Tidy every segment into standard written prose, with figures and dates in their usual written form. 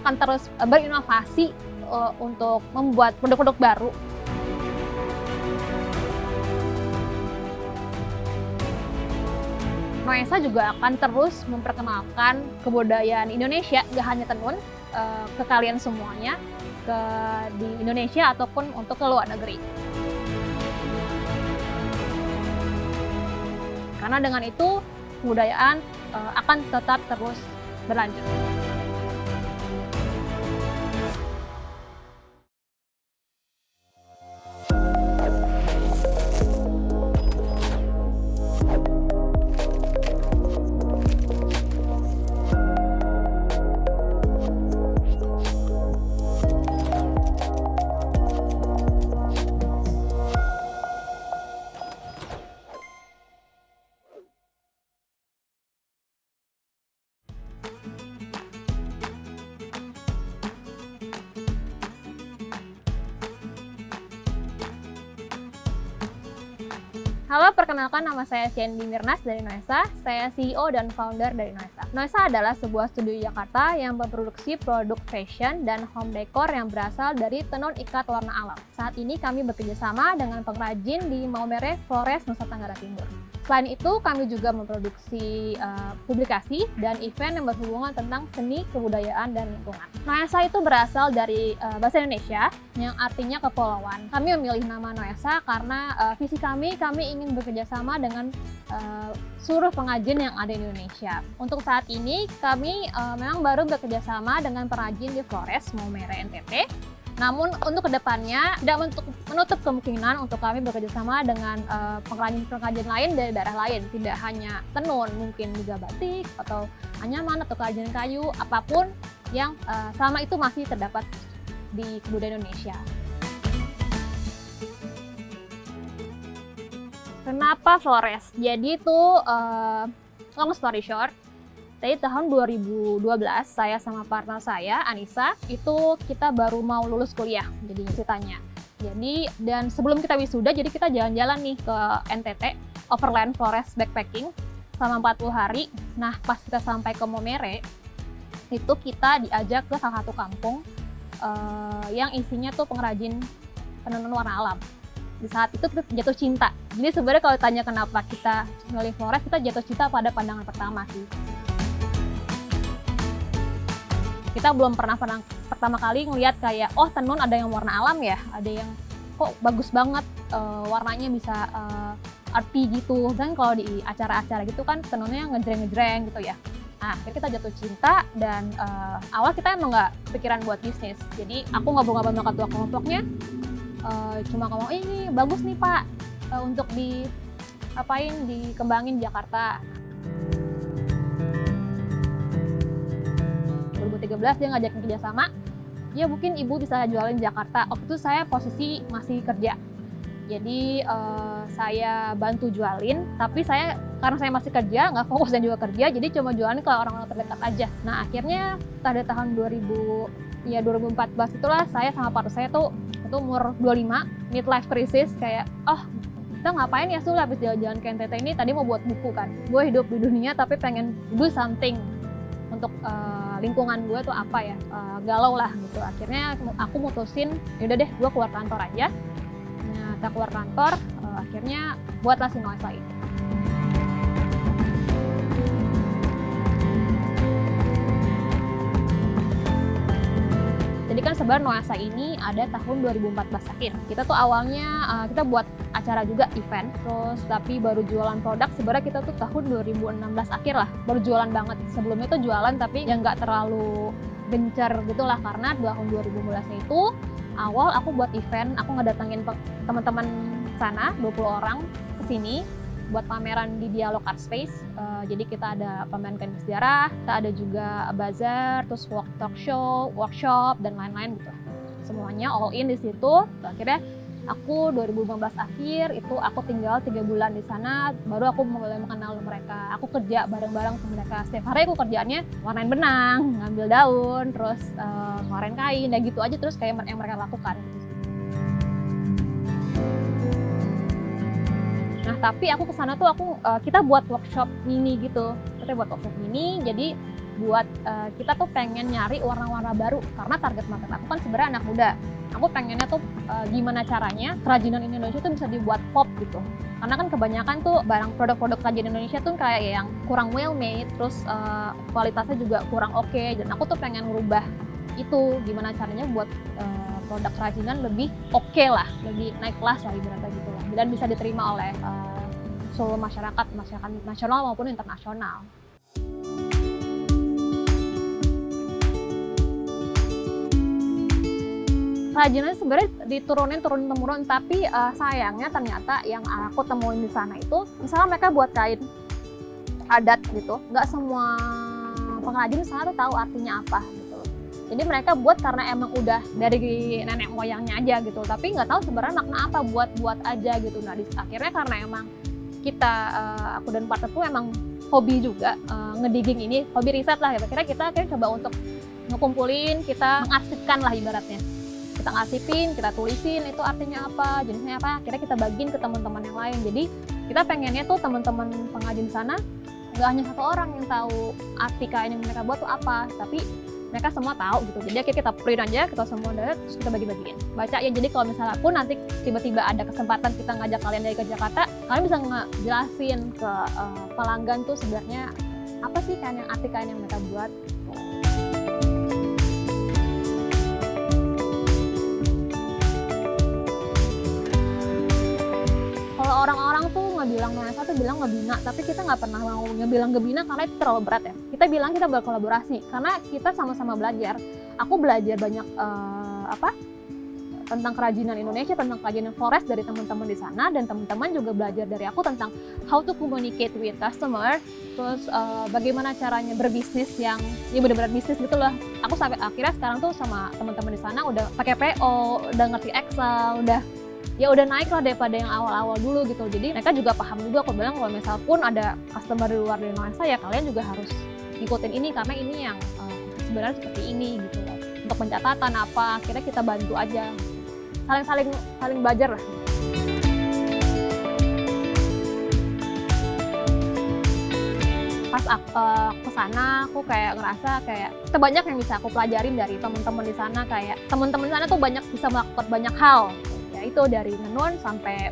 akan terus berinovasi untuk membuat produk-produk baru. Noesa juga akan terus memperkenalkan kebudayaan Indonesia, gak hanya tenun, ke kalian semuanya, di Indonesia ataupun untuk ke luar negeri. Karena dengan itu, kebudayaan akan tetap terus berlanjut. Halo, perkenalkan nama saya Ciendy Mirnas dari Noesa. Saya CEO dan founder dari Noesa. Noesa adalah sebuah studio di Jakarta yang memproduksi produk fashion dan home decor yang berasal dari tenun ikat warna alam. Saat ini kami bekerjasama dengan pengrajin di Maumere, Flores, Nusa Tenggara Timur. Selain itu, kami juga memproduksi publikasi dan event yang berhubungan tentang seni, kebudayaan, dan lingkungan. Noesa itu berasal dari bahasa Indonesia yang artinya kepulauan. Kami memilih nama Noesa karena visi kami ingin bekerja sama dengan seluruh pengrajin yang ada di Indonesia. Untuk saat ini, kami memang baru bekerja sama dengan pengrajin di Flores, Maumere, NTT. Namun untuk kedepannya tidak menutup kemungkinan untuk kami bekerja sama dengan pengrajin-pengrajin lain dari daerah lain. Tidak hanya tenun, mungkin juga batik atau anyaman atau kerajinan kayu, apapun yang selama itu masih terdapat di kebudayaan Indonesia. Kenapa Flores? Jadi itu long story short, dari tahun 2012 saya sama partner saya, Anissa, itu kita baru mau lulus kuliah jadinya ceritanya. Jadi dan sebelum kita wisuda, jadi kita jalan-jalan nih ke NTT, Overland Flores backpacking selama 40 hari. Nah, pas kita sampai ke Maumere, itu kita diajak ke salah satu kampung yang isinya tuh pengrajin penenun warna alam. Di saat itu kita jatuh cinta. Jadi sebenarnya kalau ditanya kenapa kita milih Flores, kita jatuh cinta pada pandangan pertama sih. Kita belum pernah pertama kali ngelihat kayak, oh tenun ada yang warna alam ya, ada yang kok bagus banget warnanya bisa arty gitu. Dan kalau di acara-acara gitu kan tenunnya ngejreng-ngejreng gitu ya. Nah, akhirnya kita jatuh cinta dan awal kita emang nggak pikiran buat bisnis. Jadi aku ngobrol-ngobrol sama ketua kelompoknya, cuma ngomong, ini bagus nih Pak, untuk dikembangin di Jakarta. 2013 dia ngajakin kerjasama, ya mungkin ibu bisa jualin di Jakarta. Waktu itu saya posisi masih kerja, jadi saya bantu jualin, tapi karena saya masih kerja, nggak fokus dan juga kerja, jadi cuma jualin ke orang-orang terdekat aja. Nah akhirnya pada tahun 2014 itulah saya sama partner saya tuh itu umur 25, midlife crisis, kayak kita ngapain ya Sul habis jalan-jalan ke NTT ini, tadi mau buat buku kan, gue hidup di dunia tapi pengen do something untuk lingkungan gue tuh apa ya, galau lah gitu. Akhirnya aku mutusin, yaudah deh gue keluar kantor aja. Nah, kita keluar kantor, akhirnya buatlah si Noesa ini. Jadi kan sebenarnya Noesa ini ada tahun 2014 akhir. Kita tuh awalnya kita buat acara juga, event, terus tapi baru jualan produk sebenarnya kita tuh tahun 2016 akhir lah, baru jualan banget. Sebelumnya tuh jualan tapi yang nggak terlalu gencar gitu lah, karena tahun 2015 itu awal aku buat event, aku ngedatengin teman-teman sana, 20 orang kesini buat pameran di Dialog Art Space. Jadi kita ada pameran kain sejarah, kita ada juga bazar, terus talk show, workshop, dan lain-lain gitu. Semuanya all in di situ. Akhirnya aku 2015 akhir itu aku tinggal 3 bulan di sana, baru aku mulai mengenal mereka. Aku kerja bareng-bareng sama mereka. Setiap hari aku kerjaannya warnain benang, ngambil daun, terus ngoreng kain, ya gitu aja terus kayak yang mereka lakukan. Nah tapi aku kesana tuh kita buat workshop mini gitu. Kita buat workshop mini, jadi buat kita tuh pengen nyari warna-warna baru, karena target market aku kan sebenarnya anak muda. Aku pengennya tuh gimana caranya kerajinan Indonesia tuh bisa dibuat pop gitu. Karena kan kebanyakan tuh produk-produk kerajinan Indonesia tuh kayak yang kurang well made, terus kualitasnya juga kurang oke. Dan aku tuh pengen ngerubah itu, gimana caranya buat produk kerajinan lebih oke lah, lebih naik kelas lah ibaratnya gitu lah. Dan bisa diterima oleh seluruh masyarakat nasional maupun internasional. Kerajinannya sebenarnya diturunin temurun, tapi sayangnya ternyata yang aku temuin di sana itu, misalnya mereka buat kain adat gitu, nggak semua pengrajin di sana tuh tahu artinya apa gitu. Jadi mereka buat karena emang udah dari nenek moyangnya aja gitu, tapi nggak tahu sebenarnya makna apa, buat aja gitu. Nah akhirnya karena emang kita, aku dan partner tuh emang hobi juga ngedigging ini, hobi riset lah gitu. Kita coba untuk ngumpulin, kita mengarsipkan lah ibaratnya. Kita ngasipin, kita tulisin itu artinya apa, jenisnya apa, akhirnya kita bagiin ke teman-teman yang lain. Jadi kita pengennya tuh teman-teman pengrajin sana nggak hanya satu orang yang tahu arti kain yang mereka buat tuh apa, tapi mereka semua tahu gitu. Jadi akhirnya kita print aja, kita semua download, terus kita bagi-bagiin. Baca ya, jadi kalau misalnya pun nanti tiba-tiba ada kesempatan kita ngajak kalian dari ke Jakarta, kalian bisa ngejelasin ke pelanggan tuh sebenarnya apa sih arti kain yang mereka buat. Kalau orang-orang tuh ngebilang Noesa tuh bilang ngebina, tapi kita nggak pernah mau ngebilang ngebina karena itu terlalu berat ya. Kita bilang kita berkolaborasi, karena kita sama-sama belajar. Aku belajar banyak tentang kerajinan Indonesia, tentang kerajinan Flores dari teman-teman di sana, dan teman-teman juga belajar dari aku tentang how to communicate with customer, terus bagaimana caranya berbisnis yang ya benar-benar bisnis gitu loh. Aku sampai akhirnya sekarang tuh sama teman-teman di sana udah pakai PO, udah ngerti Excel, udah naik lah daripada yang awal-awal dulu gitu. Jadi mereka juga paham juga, aku bilang kalau misal pun ada customer di luar dari Noesa ya kalian juga harus ngikutin ini, karena ini yang sebenarnya seperti ini gitu loh. Untuk pencatatan apa, akhirnya kita bantu aja, saling belajar lah. Pas ke sana aku kayak ngerasa kayak banyak yang bisa aku pelajarin dari teman-teman di sana. Kayak teman-teman di sana tuh banyak bisa melakukan banyak hal. Itu dari menenun sampai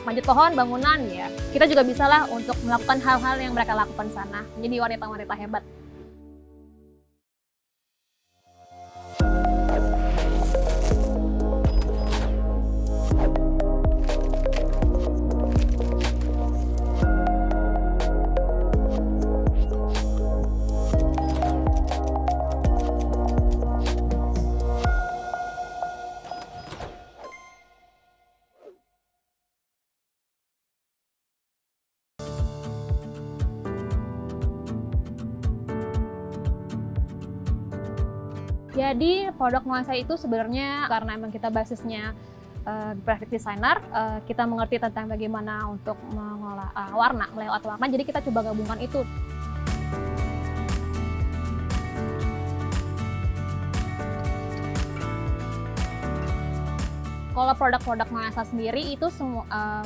manjat pohon, bangunan ya. Kita juga bisa lah untuk melakukan hal-hal yang mereka lakukan sana. Jadi wanita-wanita hebat. Jadi produk Noesa itu sebenarnya karena emang kita basisnya graphic designer, kita mengerti tentang bagaimana untuk mengolah warna, layout warna, jadi kita coba gabungkan itu. Kalau produk-produk Noesa sendiri itu semua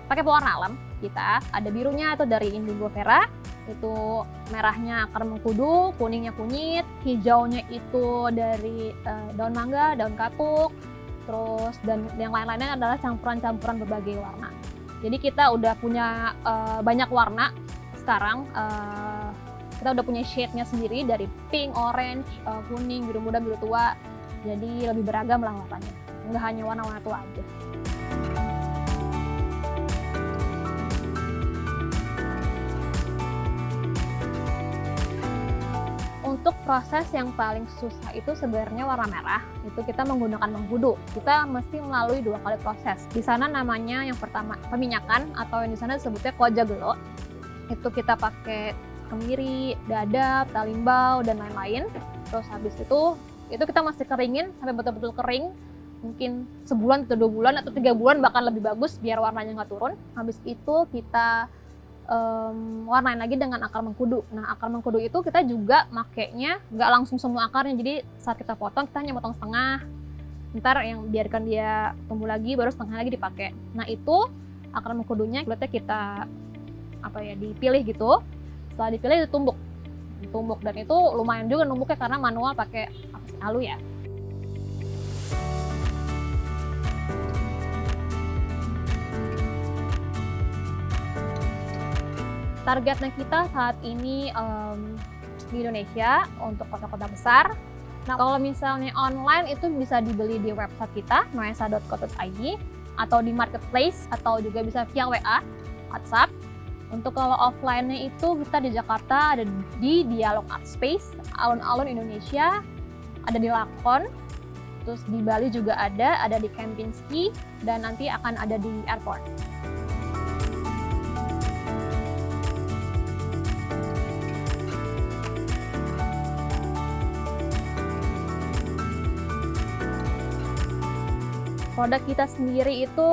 pakai pewarna alam. Kita ada birunya atau dari indigo vera, itu merahnya akar mengkudu, kuningnya kunyit, hijaunya itu dari daun mangga, daun katuk, terus dan yang lain-lainnya adalah campuran-campuran berbagai warna. Jadi kita udah punya banyak warna sekarang, kita udah punya shade-nya sendiri dari pink, orange, kuning, biru muda, biru tua, jadi lebih beragam lah warnanya, nggak hanya warna-warna tua aja. Untuk proses yang paling susah itu sebenarnya warna merah, itu kita menggunakan mengkudu. Kita mesti melalui 2 kali proses. Di sana namanya yang pertama peminyakan, atau yang di sana disebutnya koja gelo. Itu kita pakai kemiri, dadap, talimbau, dan lain-lain. Terus habis itu kita mesti keringin sampai betul-betul kering. Mungkin sebulan atau 2 bulan atau 3 bulan bahkan lebih bagus biar warnanya nggak turun. Habis itu kita warnain lagi dengan akar mengkudu. Nah, akar mengkudu itu kita juga makainya nggak langsung semua akarnya. Jadi saat kita potong, kita hanya potong setengah. Ntar yang biarkan dia tumbuh lagi, baru setengah lagi dipakai. Nah, itu akar mengkudunya kita dipilih gitu. Setelah dipilih itu tumbuk dan itu lumayan juga numbuknya karena manual pakai alu ya. Targetnya kita saat ini di Indonesia untuk kota-kota besar. Nah, kalau misalnya online itu bisa dibeli di website kita noesa.co.id atau di marketplace atau juga bisa via WA, WhatsApp. Untuk kalau offline-nya itu kita di Jakarta ada di Dialog Art Space, alun-alun Indonesia, ada di Lakon, terus di Bali juga ada di Kempinski, dan nanti akan ada di airport. Produk kita sendiri itu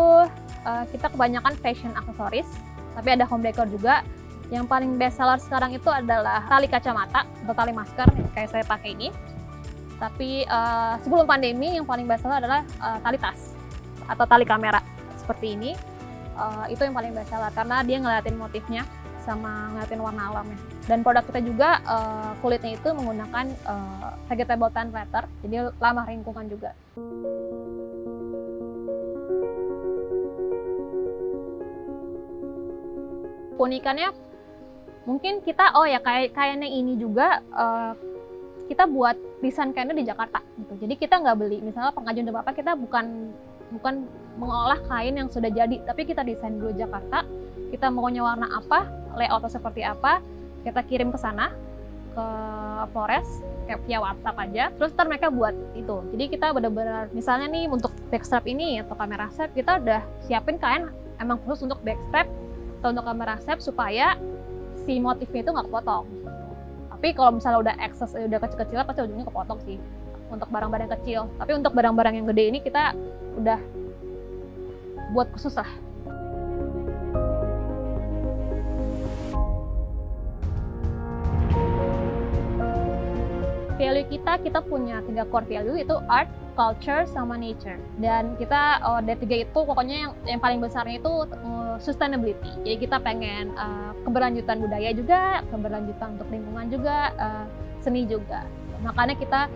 kita kebanyakan fashion aksesoris, tapi ada home decor juga. Yang paling best seller sekarang itu adalah tali kacamata atau tali masker yang kayak saya pakai ini. Tapi sebelum pandemi yang paling best seller adalah tali tas atau tali kamera seperti ini. Itu yang paling best seller karena dia ngeliatin motifnya sama ngeliatin warna alamnya. Dan produk kita juga kulitnya itu menggunakan vegetable tan leather, jadi ramah lingkungan juga. Keunikannya mungkin kita kayaknya ini juga kita buat desain kainnya di Jakarta gitu. Jadi kita nggak beli, misalnya pengrajin apa kita bukan mengolah kain yang sudah jadi, tapi kita desain dulu Jakarta. Kita maunya warna apa, layoutnya seperti apa, kita kirim ke sana ke Flores kayak via WhatsApp aja. Terus ntar mereka buat itu. Jadi kita benar-benar misalnya nih untuk backstrap ini atau kamera strap kita udah siapin kain emang khusus untuk backstrap atau untuk kamera strap supaya si motifnya itu nggak kepotong. Tapi kalau misalnya udah excess, udah kecil-kecil pasti ujungnya kepotong sih untuk barang-barang kecil. Tapi untuk barang-barang yang gede ini kita udah buat khusus lah. Value kita punya 3 core value, itu art, culture, sama nature. Dan kita dari 3 itu pokoknya yang paling besarnya itu sustainability. Jadi kita pengen keberlanjutan budaya juga, keberlanjutan untuk lingkungan juga, seni juga. Makanya kita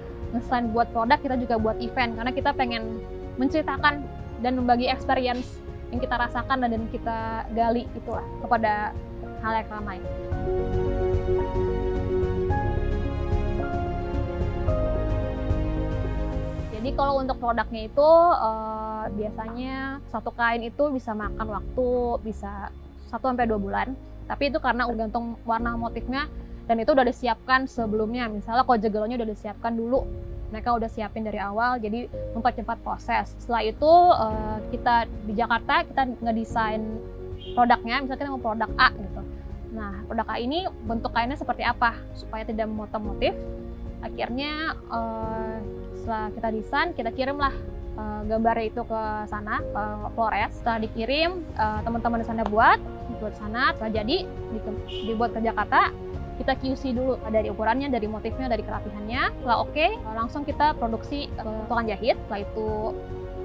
selain buat produk, kita juga buat event karena kita pengen menceritakan dan membagi experience yang kita rasakan dan kita gali itulah kepada halayak ramai. Jadi kalau untuk produknya itu biasanya satu kain itu bisa makan waktu bisa 1-2 bulan. Tapi itu karena gantung warna motifnya dan itu udah disiapkan sebelumnya. Misalnya kalau jegelnya udah disiapkan dulu, mereka udah siapin dari awal, jadi mempercepat proses. Setelah itu kita di Jakarta kita ngedesain produknya, misalnya kita mau produk A gitu. Nah produk A ini bentuk kainnya seperti apa supaya tidak memotong motif. Akhirnya setelah kita desain, kita kirimlah gambarnya itu ke sana, ke Flores. Setelah dikirim, teman-teman di sana buat sana, setelah jadi dibuat ke Jakarta, kita QC dulu dari ukurannya, dari motifnya, dari kerapihannya. Setelah oke, langsung kita produksi ke tukang jahit. Setelah itu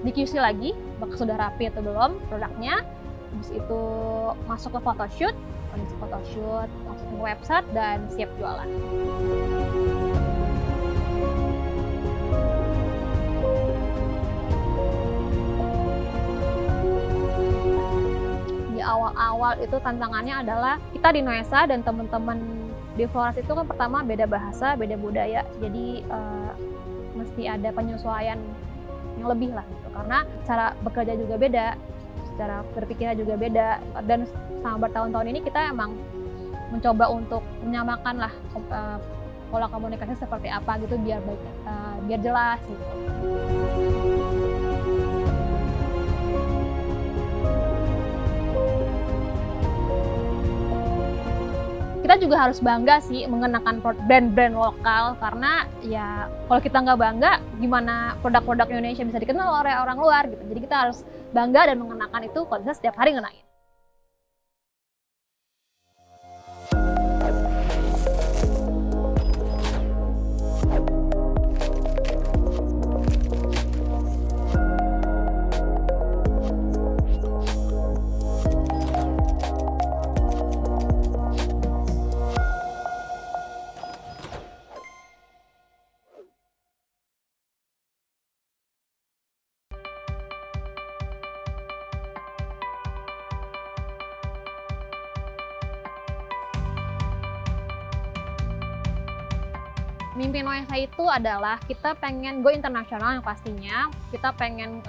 di QC lagi, apakah sudah rapi atau belum produknya. Habis itu masuk ke photoshoot, masuk ke website dan siap jualan. Awal-awal itu tantangannya adalah kita di Noesa dan teman-teman di Flores itu kan pertama beda bahasa, beda budaya, jadi mesti ada penyesuaian yang lebih lah gitu. Karena cara bekerja juga beda, cara berpikirnya juga beda, dan selama bertahun-tahun ini kita emang mencoba untuk menyamakan lah pola komunikasi seperti apa gitu biar baik, biar jelas gitu. Kita juga harus bangga sih mengenakan brand-brand lokal karena ya kalau kita nggak bangga gimana produk-produk Indonesia bisa dikenal oleh orang luar gitu. Jadi kita harus bangga dan mengenakan itu kalau bisa setiap hari ngenain. Mimpi Noesa itu adalah kita pengen go internasional yang pastinya. Kita pengen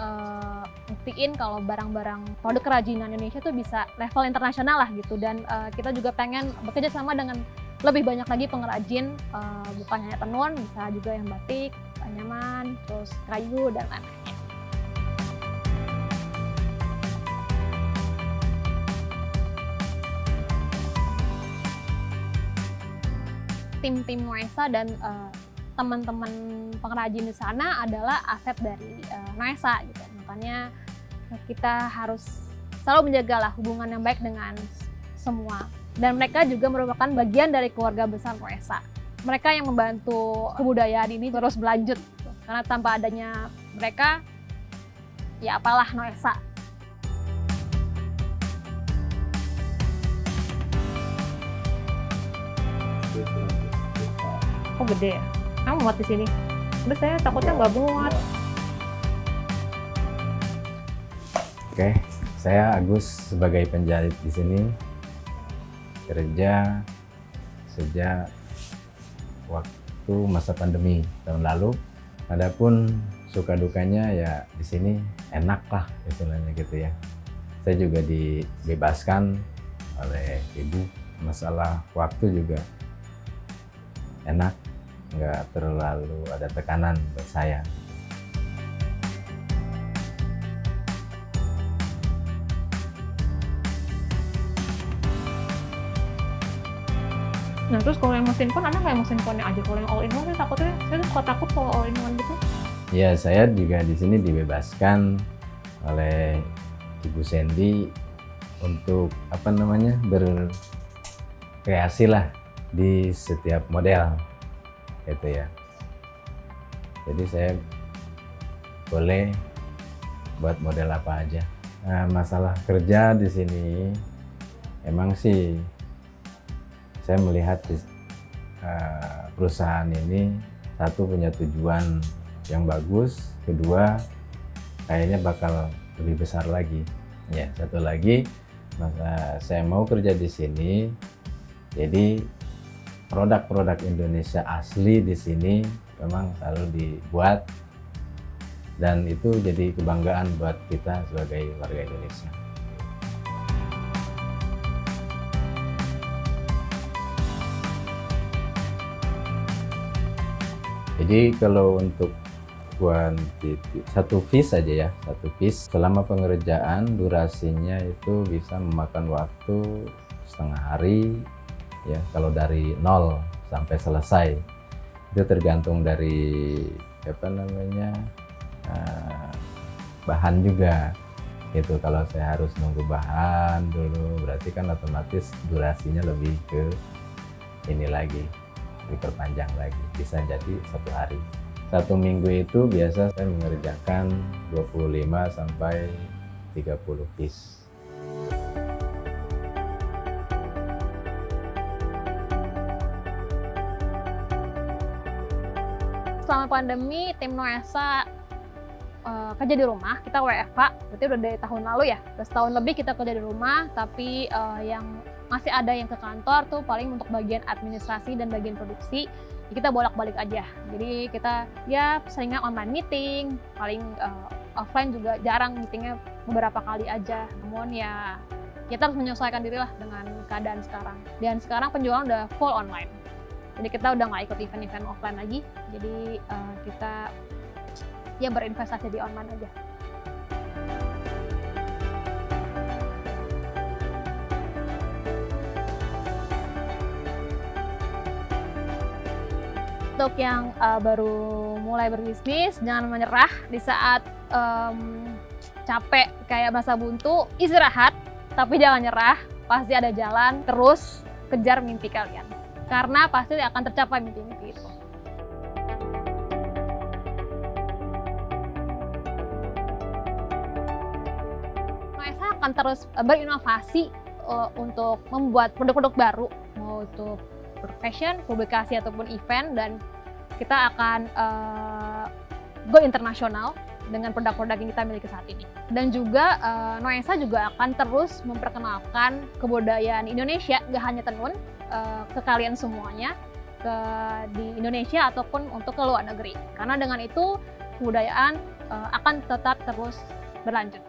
buktiin kalau barang-barang produk kerajinan Indonesia tuh bisa level internasional lah gitu. Dan kita juga pengen bekerja sama dengan lebih banyak lagi pengrajin, bukan hanya tenun, bisa juga yang batik, anyaman, terus kayu, dan lain-lainnya. Tim-tim Noesa dan teman-teman pengrajin di sana adalah aset dari Noesa gitu. Makanya kita harus selalu menjagalah hubungan yang baik dengan semua. Dan mereka juga merupakan bagian dari keluarga besar Noesa. Mereka yang membantu kebudayaan ini terus berlanjut gitu. Karena tanpa adanya mereka, ya apalah Noesa. Oh gede ya? Kamu muat di sini? Udah saya takutnya nggak muat. Oke, saya Agus sebagai penjahit di sini kerja sejak waktu masa pandemi tahun lalu. Adapun suka dukanya ya di sini enak lah istilahnya gitu ya. Saya juga dibebaskan oleh ibu, masalah waktu juga enak, nggak terlalu ada tekanan buat saya. Nah terus kalau yang mesin pon ada nggak yang mesin ponnya aja? Kalau yang all in one saya takutnya, saya suka takut kalau all in one gitu. Ya saya juga di sini dibebaskan oleh Ibu Sandy untuk berkreasi lah di setiap model gitu ya. Jadi saya boleh buat model apa aja. Nah, masalah kerja di sini emang sih saya melihat perusahaan ini satu punya tujuan yang bagus, kedua kayaknya bakal lebih besar lagi. Ya, satu lagi saya mau kerja di sini. Jadi produk-produk Indonesia asli di sini memang selalu dibuat dan itu jadi kebanggaan buat kita sebagai warga Indonesia. Jadi kalau untuk satu piece saja ya, satu piece selama pengerjaan durasinya itu bisa memakan waktu setengah hari. Ya, kalau dari nol sampai selesai itu tergantung dari bahan juga gitu. Kalau saya harus nunggu bahan dulu berarti kan otomatis durasinya lebih ke ini lagi, diperpanjang lagi, bisa jadi satu hari. Satu minggu itu biasa saya mengerjakan 25 sampai 30 piece. Selama pandemi, tim Noesa kerja di rumah, kita WFH, berarti udah dari tahun lalu ya, udah setahun lebih kita kerja di rumah, tapi yang masih ada yang ke kantor tuh paling untuk bagian administrasi dan bagian produksi, ya kita bolak-balik aja. Jadi kita ya seringnya online meeting, paling offline juga jarang, meetingnya beberapa kali aja. Namun ya kita harus menyesuaikan diri lah dengan keadaan sekarang. Dan sekarang penjualan udah full online. Jadi kita udah nggak ikut event-event offline lagi, jadi kita ya berinvestasi di online aja. Untuk yang baru mulai berbisnis, jangan menyerah di saat capek kayak masa buntu, istirahat, tapi jangan nyerah, pasti ada jalan, terus kejar mimpi kalian. Karena pasti akan tercapai mimpi-mimpi itu. Noesa akan terus berinovasi untuk membuat produk-produk baru, mau itu fashion, publikasi ataupun event, dan kita akan go internasional dengan produk-produk yang kita miliki saat ini. Dan juga Noesa juga akan terus memperkenalkan kebudayaan Indonesia, gak hanya tenun, ke kalian semuanya. di Indonesia ataupun untuk ke luar negeri. Karena dengan itu kebudayaan akan tetap terus berlanjut.